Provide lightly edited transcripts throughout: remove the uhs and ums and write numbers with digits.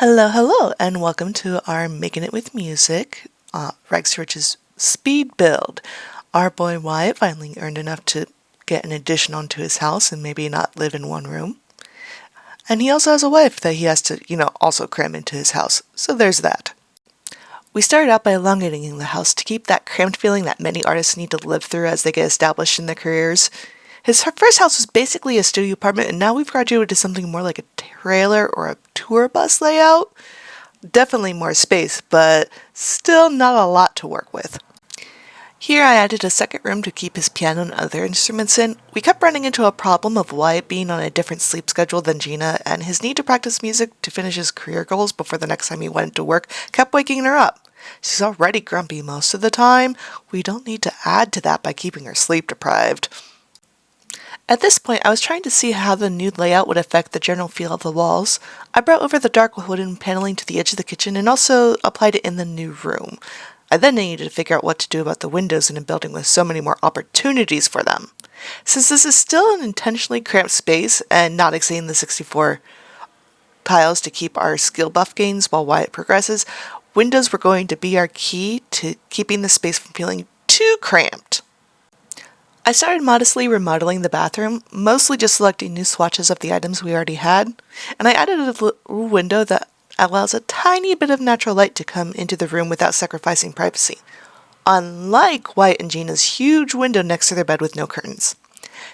Hello, and welcome to our Making It with Music, Rex Rich's speed build. Our boy Wyatt finally earned enough to get an addition onto his house and maybe not live in one room. And he also has a wife that he has to, also cram into his house, so there's that. We started out by elongating the house to keep that cramped feeling that many artists need to live through as they get established in their careers. His first house was basically a studio apartment, and now we've graduated to something more like a trailer or a tour bus layout. Definitely more space, but still not a lot to work with. Here I added a second room to keep his piano and other instruments in. We kept running into a problem of Wyatt being on a different sleep schedule than Gina, and his need to practice music to finish his career goals before the next time he went to work kept waking her up. She's already grumpy most of the time. We don't need to add to that by keeping her sleep deprived. At this point, I was trying to see how the new layout would affect the general feel of the walls. I brought over the dark wooden paneling to the edge of the kitchen and also applied it in the new room. I then needed to figure out what to do about the windows in a building with so many more opportunities for them. Since this is still an intentionally cramped space and not exceeding the 64 tiles to keep our skill buff gains while Wyatt progresses, windows were going to be our key to keeping the space from feeling too cramped. I started modestly remodeling the bathroom, mostly just selecting new swatches of the items we already had, and I added a little window that allows a tiny bit of natural light to come into the room without sacrificing privacy, unlike Wyatt and Gina's huge window next to their bed with no curtains.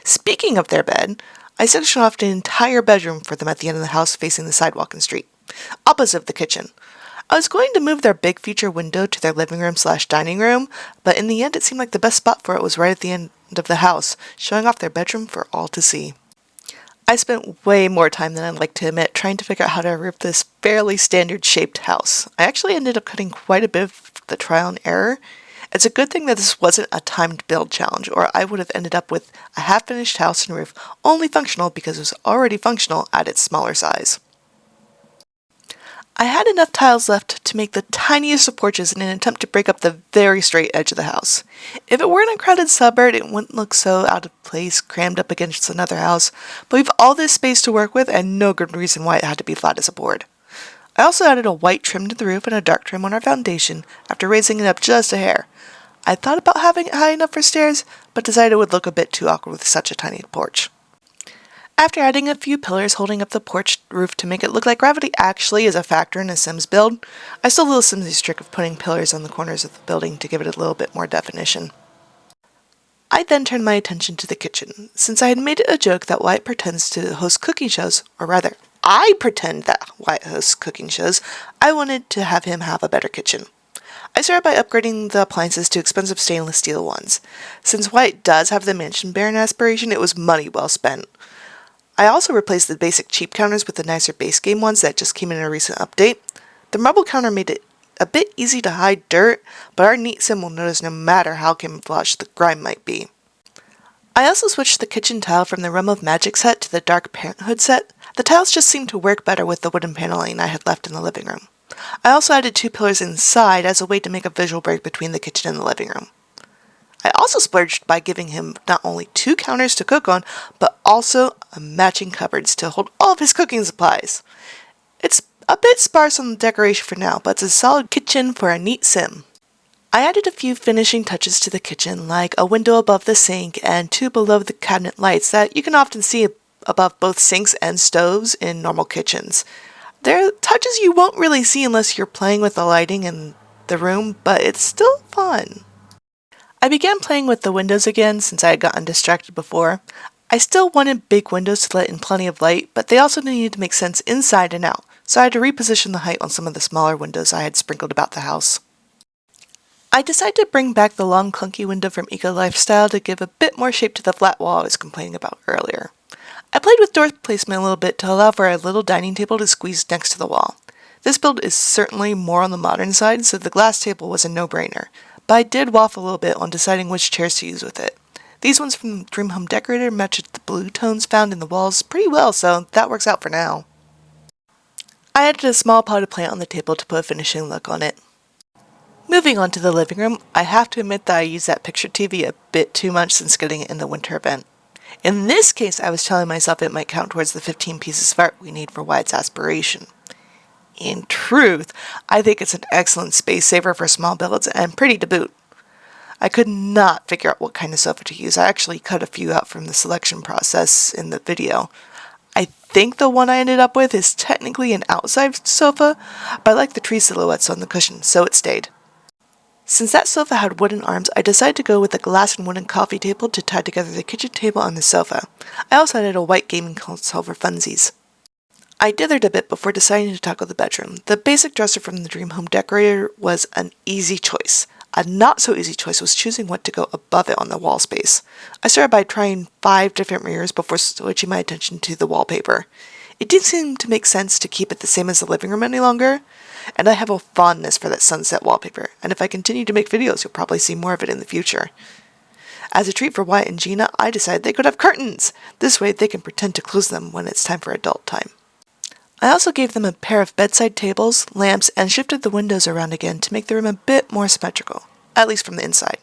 Speaking of their bed, I sectioned off an entire bedroom for them at the end of the house facing the sidewalk and street, opposite of the kitchen. I was going to move their big feature window to their living room/dining room, but in the end it seemed like the best spot for it was right at the end of the house, showing off their bedroom for all to see. I spent way more time than I'd like to admit trying to figure out how to roof this fairly standard shaped house. I actually ended up cutting quite a bit of the trial and error. It's a good thing that this wasn't a timed build challenge, or I would have ended up with a half-finished house and roof only functional because it was already functional at its smaller size. I had enough tiles left to make the tiniest of porches in an attempt to break up the very straight edge of the house. If it weren't a crowded suburb, it wouldn't look so out of place crammed up against another house, but we've all this space to work with and no good reason why it had to be flat as a board. I also added a white trim to the roof and a dark trim on our foundation after raising it up just a hair. I thought about having it high enough for stairs, but decided it would look a bit too awkward with such a tiny porch. After adding a few pillars holding up the porch roof to make it look like gravity actually is a factor in a Sims build, I stole Little Simsy's trick of putting pillars on the corners of the building to give it a little bit more definition. I then turned my attention to the kitchen. Since I had made it a joke that Wyatt pretends to host cooking shows, or rather, I pretend that Wyatt hosts cooking shows, I wanted to have him have a better kitchen. I started by upgrading the appliances to expensive stainless steel ones. Since Wyatt does have the mansion baron aspiration, it was money well spent. I also replaced the basic cheap counters with the nicer base game ones that just came in a recent update. The marble counter made it a bit easy to hide dirt, but our neat sim will notice no matter how camouflaged the grime might be. I also switched the kitchen tile from the Realm of Magic set to the Dark Parenthood set. The tiles just seemed to work better with the wooden paneling I had left in the living room. I also added 2 pillars inside as a way to make a visual break between the kitchen and the living room. I also splurged by giving him not only 2 counters to cook on, but also matching cupboards to hold all of his cooking supplies. It's a bit sparse on the decoration for now, but it's a solid kitchen for a neat sim. I added a few finishing touches to the kitchen, like a window above the sink and 2 below the cabinet lights that you can often see above both sinks and stoves in normal kitchens. They're touches you won't really see unless you're playing with the lighting in the room, but it's still fun. I began playing with the windows again since I had gotten distracted before. I still wanted big windows to let in plenty of light, but they also needed to make sense inside and out, so I had to reposition the height on some of the smaller windows I had sprinkled about the house. I decided to bring back the long clunky window from Eco Lifestyle to give a bit more shape to the flat wall I was complaining about earlier. I played with door placement a little bit to allow for a little dining table to squeeze next to the wall. This build is certainly more on the modern side, so the glass table was a no-brainer. But I did waffle a little bit on deciding which chairs to use with it. These ones from Dream Home Decorator matched the blue tones found in the walls pretty well, so that works out for now. I added a small potted plant on the table to put a finishing look on it. Moving on to the living room, I have to admit that I used that picture TV a bit too much since getting it in the winter event. In this case, I was telling myself it might count towards the 15 pieces of art we need for Wyatt's aspiration. In truth, I think it's an excellent space saver for small builds and pretty to boot. I could not figure out what kind of sofa to use. I actually cut a few out from the selection process in the video. I think the one I ended up with is technically an outside sofa, but I like the tree silhouettes on the cushion, so it stayed. Since that sofa had wooden arms, I decided to go with a glass and wooden coffee table to tie together the kitchen table and the sofa. I also added a white gaming console for funsies. I dithered a bit before deciding to tackle the bedroom. The basic dresser from the Dream Home Decorator was an easy choice. A not so easy choice was choosing what to go above it on the wall space. I started by trying 5 different mirrors before switching my attention to the wallpaper. It didn't seem to make sense to keep it the same as the living room any longer, and I have a fondness for that sunset wallpaper, and if I continue to make videos, you'll probably see more of it in the future. As a treat for Wyatt and Gina, I decided they could have curtains! This way they can pretend to close them when it's time for adult time. I also gave them a pair of bedside tables, lamps, and shifted the windows around again to make the room a bit more symmetrical, at least from the inside.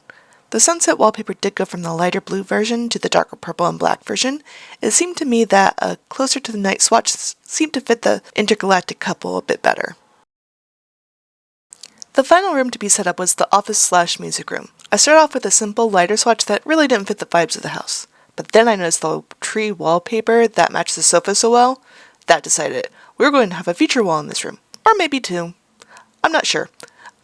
The sunset wallpaper did go from the lighter blue version to the darker purple and black version. It seemed to me that a closer to the night swatch seemed to fit the intergalactic couple a bit better. The final room to be set up was the office/music room. I started off with a simple lighter swatch that really didn't fit the vibes of the house. But then I noticed the tree wallpaper that matched the sofa so well. That decided we were going to have a feature wall in this room. Or maybe 2. I'm not sure.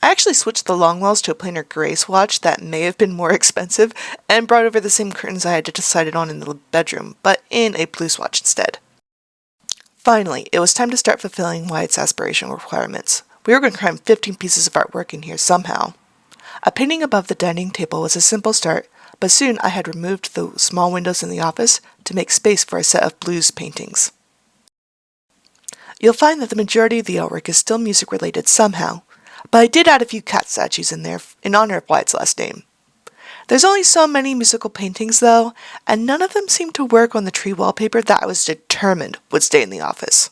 I actually switched the long walls to a plainer gray swatch that may have been more expensive and brought over the same curtains I had decided on in the bedroom, but in a blue swatch instead. Finally, it was time to start fulfilling Wyatt's aspirational requirements. We were going to cram 15 pieces of artwork in here somehow. A painting above the dining table was a simple start, but soon I had removed the small windows in the office to make space for a set of blues paintings. You'll find that the majority of the artwork is still music related somehow, but I did add a few cat statues in there in honor of Wyatt's last name. There's only so many musical paintings though, and none of them seemed to work on the tree wallpaper that I was determined would stay in the office.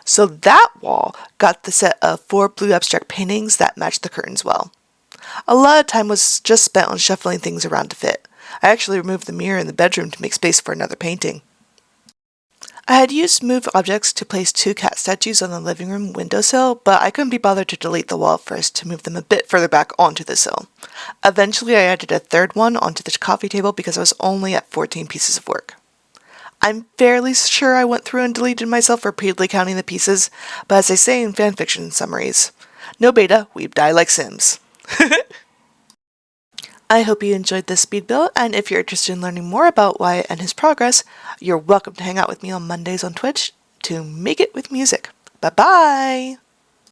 So that wall got the set of 4 blue abstract paintings that matched the curtains well. A lot of time was just spent on shuffling things around to fit. I actually removed the mirror in the bedroom to make space for another painting. I had used move objects to place 2 cat statues on the living room windowsill, but I couldn't be bothered to delete the wall first to move them a bit further back onto the sill. Eventually I added a 3rd one onto the coffee table because I was only at 14 pieces of work. I'm fairly sure I went through and deleted myself repeatedly counting the pieces, but as they say in fanfiction summaries, no beta, we die like Sims. I hope you enjoyed this speed build, and if you're interested in learning more about Wyatt and his progress, you're welcome to hang out with me on Mondays on Twitch to Make It With Music. Bye-bye!